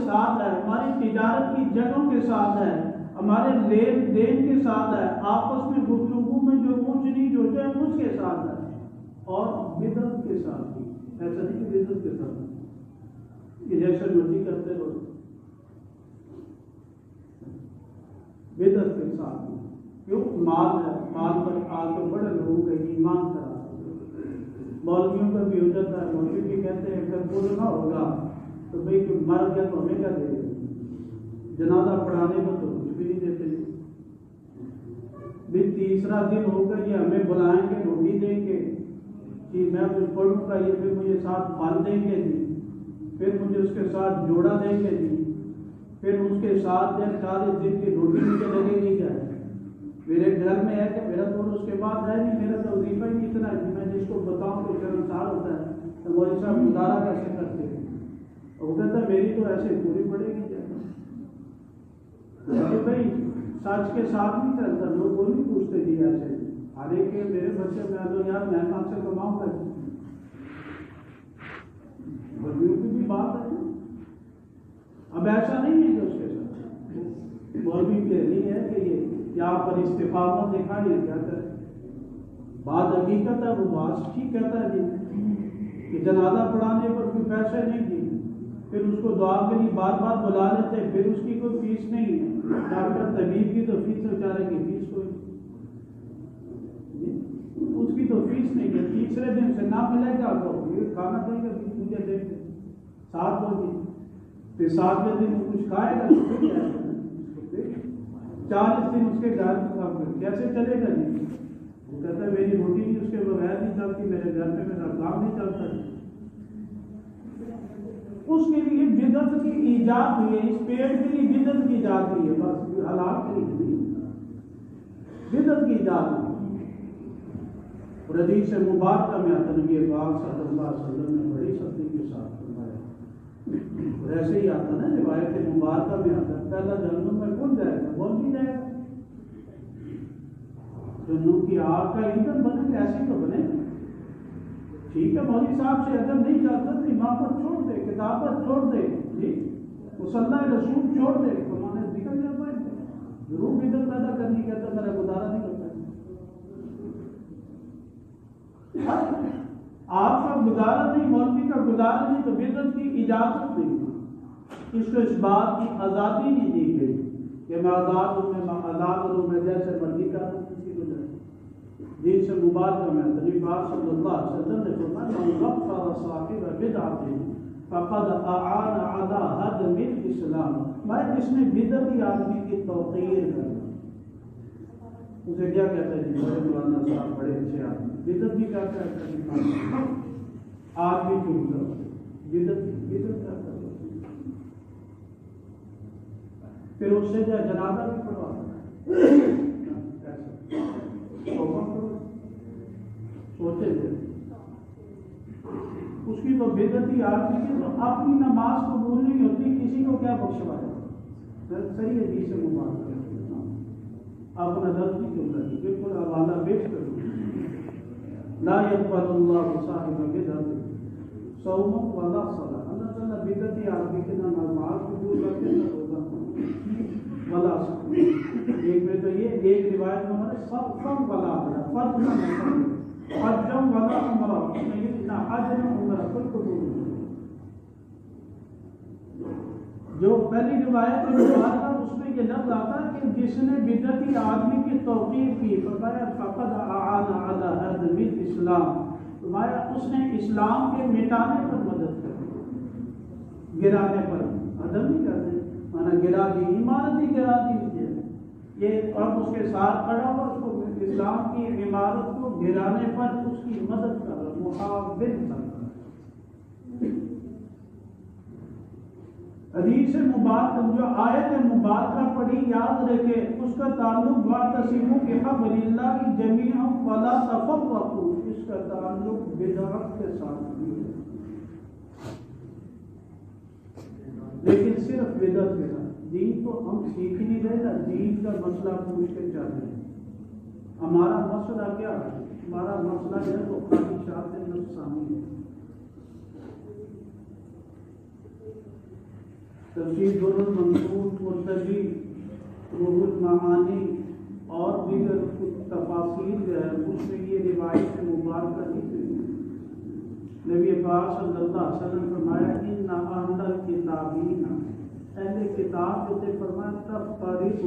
ساتھ ہے، ہماری تجارت کی جگہوں کے ساتھ ہے، ہمارے لین دین کے ساتھ ہے، آپس میں گفتگو میں جو اونچ نیچ ہوتا ہے اس کے ساتھ ہے، اور بدعت کے ساتھ بھی ایسا نہیں کہ بدعت کے ساتھ یہ جیسے مرضی کرتے ہو، بدعت کے ساتھ بھی کیوں مال ہے، مال پر آ کے بڑے لوگوں کا ایمان کرا، مولویوں کا بھی ہو جاتا ہے، مولوی بھی کہتے ہیں اگر پورا نہ ہوگا تو بھائی کہ مر گیا تو ہمیں کیا دے گا، جنازہ پڑھانے کو تو کچھ بھی نہیں دیتے، بھی تیسرا دن ہوگا یہ ہمیں بلائیں گے، روٹی دیں گے کہ میں کچھ پڑھوں گا، یہ پھر مجھے ساتھ پھل دیں گے جی، پھر مجھے اس کے ساتھ جوڑا دیں گے جی، پھر اس کے ساتھ 40 دن کی روٹی مجھے لگے گی کیا ہے، میرے گھر میں ہے کہ میرا تو اس کے بعد ہے نہیں، میرا تو وظیفہ ہی اتنا ہے کہ میں جس کو بتاؤں تو شرمسار ہوتا ہے، تو مولوی صاحب گزارا کیسے کرتے ہیں، اور وہ کہتا ہے میری تو ایسے پوری پڑے گی کہ بھائی سچ کے ساتھ نہیں چلتا، لوگ وہ نہیں پوچھتے جی ایسے ہر ایک کے میرے بچے میں تو یار میں کہاں سے کماؤں گا، مولویوں کی بھی بات ہے، اب ایسا نہیں ہے کہ اس کے ساتھ مولوی کے نہیں ہے کہ یہ یہاں پر استقامت دکھائی کیا کرے، بات حقیقت ہے، وہ بات ٹھیک کہتا ہے جی کہ جنازہ پڑھانے پر کوئی پیسے نہیں دی، پھر اس کو دعا کے لیے بار بار بلا لیتے، پھر اس کی کوئی فیس نہیں ہے، ڈاکٹر طبیب کی تو فیس بیچارے کی فیس کوئی اس کی تو فیس نہیں ہے، تیسرے دن سے نہ ملے گا تو یہ کھانا پڑے گا، مجھے دے دے 7 ہوگی، پھر 7ویں دن کچھ کھائے گا تو پھر کیا ہے، 40 دن اس کے گھر کیسے چلے گا جی، وہ کہتا ہے میری روٹی بھی اس کے بغیر نہیں چلتی، میرے گھر میں میرا کام نہیں چلتا، اس کے لیے بدعت کی ایجاد ہوئی ہے، اس پیڑ کے لیے بدعت کی ایجاد ہوئی ہے، بس حالات کے لیے نہیں، بدعت کی ایجاد ہوئی، اور حدیث مبارکہ میں آتا نبی پاک صلی اللہ علیہ وسلم نے بڑی سختی کے ساتھ فرمایا، اور ایسے ہی آتا نا روایت مبارکہ میں آتا ہے پہلا جہنم میں کون جائے گا، کون نہیں جائے گا، جہنم کی آگ کا ایندھن بنے گا، ایسے تو بنے گا، ٹھیک ہے مولوی صاحب سے اگر نہیں چاہتا تو امامت چھوڑ دے، کتابت چھوڑ دے، جی مصلی رسول چھوڑ دے، تو میں نے نکل جا پائے ضرور بدعت پیدا کرنی، کہتا میرا گزارا نہیں کرتا، آپ کا گزارا نہیں، مولوی کا گزارا نہیں تو بدعت کی اجازت نہیں، اس کو اس بات کی آزادی نہیں دی گئی کہ میں آزاد ہوں، میں جیسے مرضی کا ہوں، کسی کو جائے دین سے مبارکہ میں نبی پاک صلی اللہ علیہ وسلم نے فرمایا من غفر صاحب بدعۃ فقد اعان علی هدم الاسلام، میں جس نے بدعتی آدمی کی توقیر کر، اسے کیا کہتا ہے جی بڑے مولانا صاحب بڑے اچھے آدمی، بدعت بھی کیا کہتا ہے آج بھی چوک کر بدعت کیا کرتا، پھر اس سے جنازہ بھی پڑھوا سوچے تھے اس کی تو بدعتی آدمی کی تو اپنی نماز قبول نہیں ہوتی، کسی کو کیا بخشوایا، صحیح حدیث سے مبارک اپنا درد نہیں کیوں کرتی، بالکل حوالہ پیش کروں، لا يقبل اللہ صاحب بدعت صوم ولا صلاۃ، اللہ تعالیٰ بدعتی آدمی کے نہ نماز قبول کرتے نہ روزہ ولا صلاۃ، ایک میں تو یہ ایک روایت میں ہمارے سب ولا فرض نہ حجم ولا عمرہ، نہ حج نہ عمرہ، کوئی قبول نہیں، جو پہلی روایت میں مبارکہ اس میں یہ لفظ آتا ہے کہ جس نے بدعتی آدمی کی توقیر کی، فرمایا فقد اعان علی هدم الاسلام، فرمایا اس نے اسلام کے مٹانے پر مدد کر، گرانے پر، ہدم نہیں کرتے مانا گرا دی، عمارت ہی گرا دی، یہ اب اس کے ساتھ کھڑا ہوا، اس کو اسلام کی عمارت کو گرانے پر اس کی مدد کر رہا، محاول کر رہا۔ حدیث مبارک جو آیت مبارکہ پڑھی یاد رکھے، اس کا تعلق واعتصموا بحبل اللہ جمیعا ولا تفرقوا، اس کا تعلق بدعت کے ساتھ بھی ہے، لیکن صرف بدعت کے ساتھ، دین تو ہم سیکھ نہیں رہے نا، دین کا مسئلہ پوچھ کے چل رہے ہیں، ہمارا مسئلہ کیا ہے، ہمارا مسئلہ ہے تو خواہشات نفسانی ہے، تفسیر در المنصور مرتضی روح المعانی اور دیگر تفاصیر جو ہے اس میں یہ روایت مبارکہ لکھی ہوئی ہے۔ نبی پاک صلی اللہ علیہ وسلم فرمایا ان اہل الکتابین، اہل کتاب جو تھے فرمایا تفریق